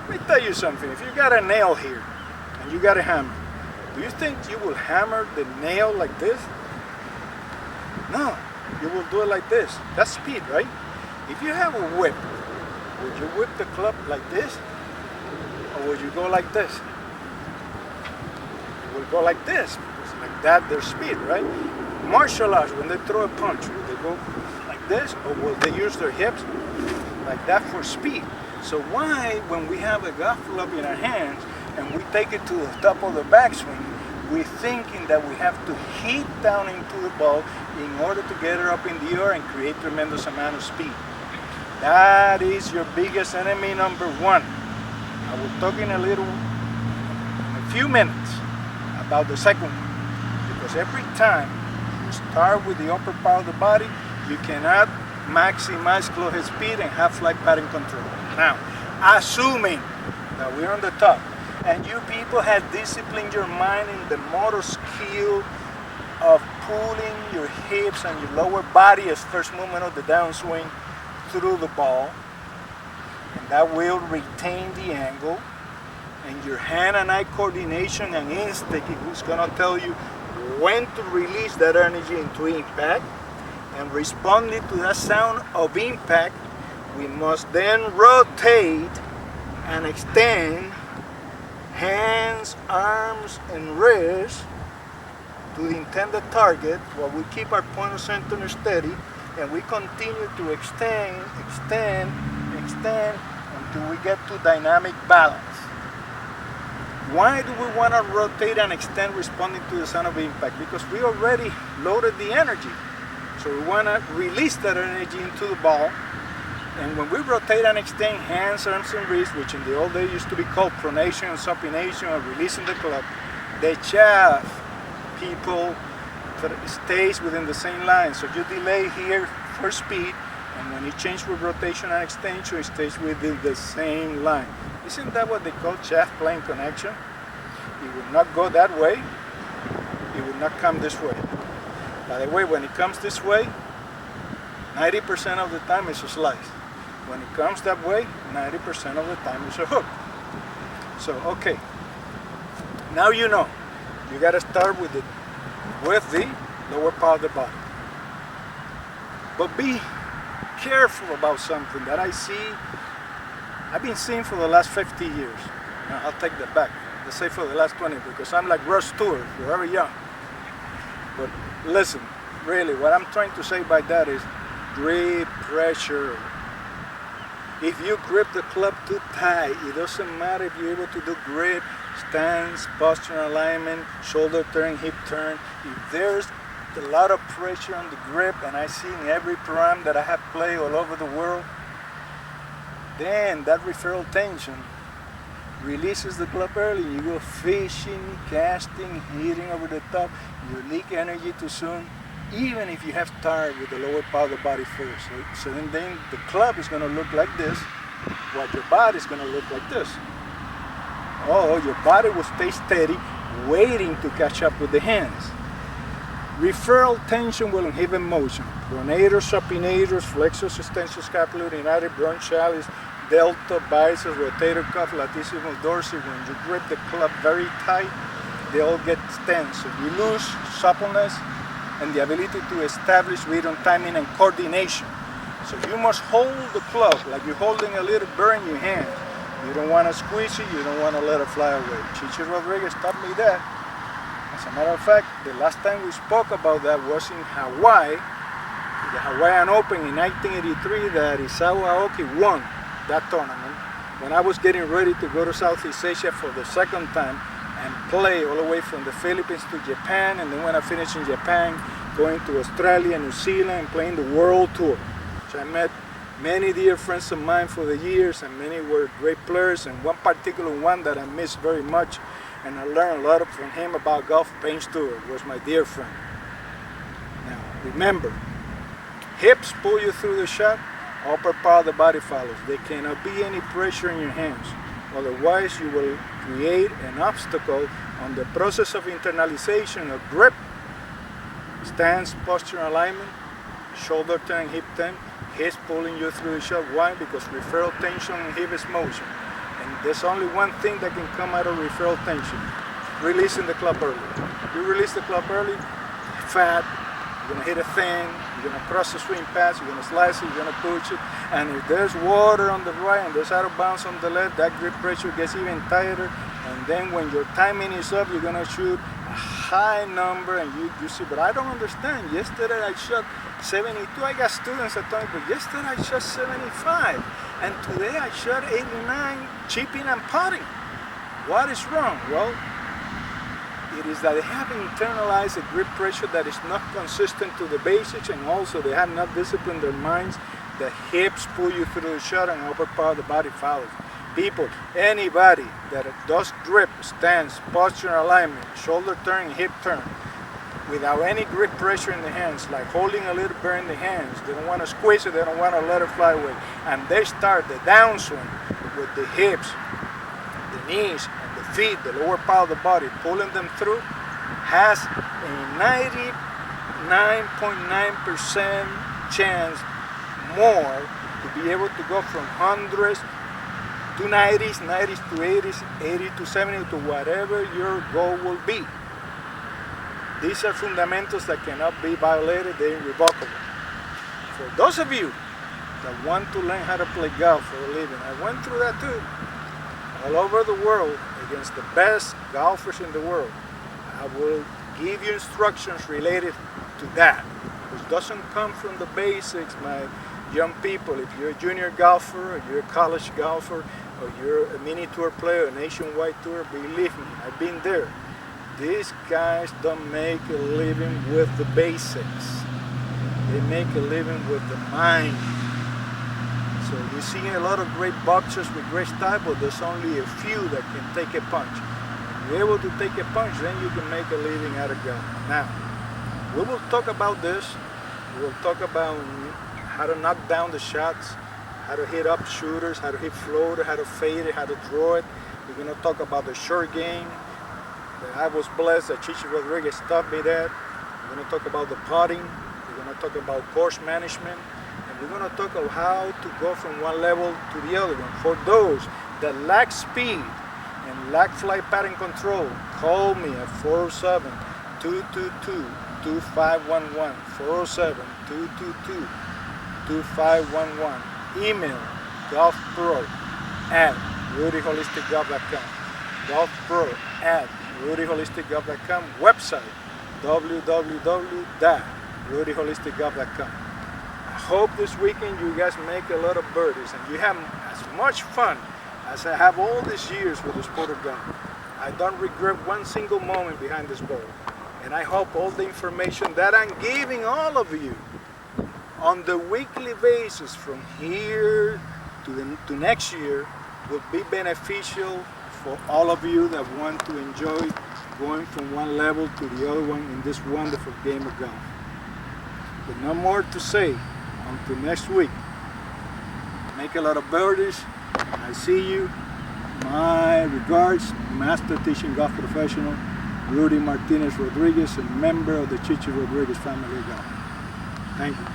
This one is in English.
Let me tell you something. If you got a nail here and you got a hammer, do you think you will hammer the nail like this? No, you will do it like this. That's speed, right? If you have a whip, would you whip the club like this? Or would you go like this? You will go like this, because like that there's speed, right? Martial arts, when they throw a punch, will they go like this, or will they use their hips like that for speed? So why, when we have a golf club in our hands and we take it to the top of the backswing, we're thinking that we have to hit down into the ball in order to get it up in the air and create tremendous amount of speed. That is your biggest enemy number one. I will talk in a few minutes about the second one, because every time you start with the upper part of the body, you cannot maximize club head speed and have flight pattern control. Now, assuming that we're on the top and you people have disciplined your mind in the motor skill of pulling your hips and your lower body as first movement of the downswing through the ball, and that will retain the angle, and your hand and eye coordination and instinct is going to tell you when to release that energy into impact, and responding to that sound of impact, we must then rotate and extend hands, arms, and wrists to the intended target while we keep our point of center steady, and we continue to extend until we get to dynamic balance. Why do we want to rotate and extend responding to the sound of impact? Because we already loaded the energy. So we want to release that energy into the ball. And when we rotate and extend hands, arms, and wrists, which in the old days used to be called pronation and supination, or releasing the club, the shaft, people, stays within the same line. So you delay here for speed, and when you change with rotation and extension, it stays within the same line. Isn't that what they call shaft plane connection? It will not go that way, it will not come this way. By the way, when it comes this way, 90% of the time it's a slice. When it comes that way, 90% of the time it's a hook. So, okay, now you know. You got to start with the lower part of the body. But be careful about something that I've been seeing for the last 50 years. Now, I'll take that back. Let's say for the last 20, because I'm like Russ Stewart, forever young. But listen, really, what I'm trying to say by that is grip pressure. If you grip the club too tight, it doesn't matter if you're able to do grip, stance, posture alignment, shoulder turn, hip turn. If there's a lot of pressure on the grip, and I see in every program that I have played all over the world, then that referral tension releases the club early. You go fishing, casting, hitting over the top, you leak energy too soon, even if you have started with the lower part of the body first. So then the club is going to look like this, while your body is going to look like this. Oh, your body will stay steady, waiting to catch up with the hands. Referral tension will inhibit motion. Pronators, supinators, flexors, extensors, scapula, united bronchialis, delta, biceps, rotator cuff, latissimus dorsi. When you grip the club very tight, they all get tense. So you lose suppleness and the ability to establish rhythm, timing, and coordination. So you must hold the club like you're holding a little bird in your hand. You don't want to squeeze it, you don't want to let it fly away. Chichi Rodriguez taught me that. As a matter of fact, the last time we spoke about that was in Hawaii, the Hawaiian Open in 1983, that Isawa Aoki won that tournament, when I was getting ready to go to Southeast Asia for the second time and play all the way from the Philippines to Japan, and then when I finished in Japan, going to Australia, New Zealand, and playing the world tour. So I met many dear friends of mine for the years, and many were great players, and one particular one that I miss very much, and I learned a lot from him about golf, Payne Stewart, was my dear friend. Now, remember, hips pull you through the shot, upper part of the body follows. There cannot be any pressure in your hands. Otherwise, you will create an obstacle on the process of internalization of grip, stance, posture, alignment, shoulder turn, hip turn, hips pulling you through the shot. Why? Because referral tension inhibits motion. And And there's only one thing that can come out of referral tension: releasing the club early. You release the club early, fat, you're gonna hit a thin, you're gonna cross the swing pass, you're gonna slice it, you're gonna push it, and if there's water on the right and there's out of bounds on the left, that grip pressure gets even tighter, and then when your timing is up, you're gonna shoot a high number, and you see, but I don't understand. Yesterday I shot 72, I got students that told me, but yesterday I shot 75, and today I shot 89, chipping and putting. What is wrong? Well, it is that they have internalized a grip pressure that is not consistent to the basics, and also they have not disciplined their minds. The hips pull you through the shot and upper part of the body follows. People, anybody that does grip, stance, posture, alignment, shoulder turn, hip turn, without any grip pressure in the hands, like holding a little bear in the hands, they don't want to squeeze it, they don't want to let it fly away, and they start the downswing with the hips, the knees, feet, the lower part of the body, pulling them through, has a 99.9% chance more to be able to go from hundreds to 90s, 90s to 80s, 80 to 70, to whatever your goal will be. These are fundamentals that cannot be violated, they're irrevocable. For those of you that want to learn how to play golf for a living, I went through that too. All over the world, against the best golfers in the world, I will give you instructions related to that, which doesn't come from the basics, my young people. If you're a junior golfer, or you're a college golfer, or you're a mini tour player, a nationwide tour, believe me, I've been there. These guys don't make a living with the basics. They make a living with the mind. So you see a lot of great boxers with great style, but there's only a few that can take a punch. If you're able to take a punch, then you can make a living out of golf. Now, we will talk about this. We will talk about how to knock down the shots, how to hit up shooters, how to hit floater, how to fade it, how to throw it. We're going to talk about the short game. I was blessed that Chichi Rodriguez taught me that. We're going to talk about the putting. We're going to talk about course management. We're going to talk about how to go from one level to the other one. For those that lack speed and lack flight pattern control, call me at 407-222-2511, 407-222-2511. Email golfpro@rudyholisticgolf.com, golfpro@rudyholisticgolf.com, website www.rudyholisticgolf.com. I hope this weekend you guys make a lot of birdies and you have as much fun as I have all these years with the sport of golf. I don't regret one single moment behind this ball. And I hope all the information that I'm giving all of you on the weekly basis from here to next year will be beneficial for all of you that want to enjoy going from one level to the other one in this wonderful game of golf. But no more to say. Until next week, make a lot of birdies. I see you. My regards, Master Teaching Golf Professional Rudy Martinez Rodriguez, a member of the Chichi Rodriguez family of golf. Thank you.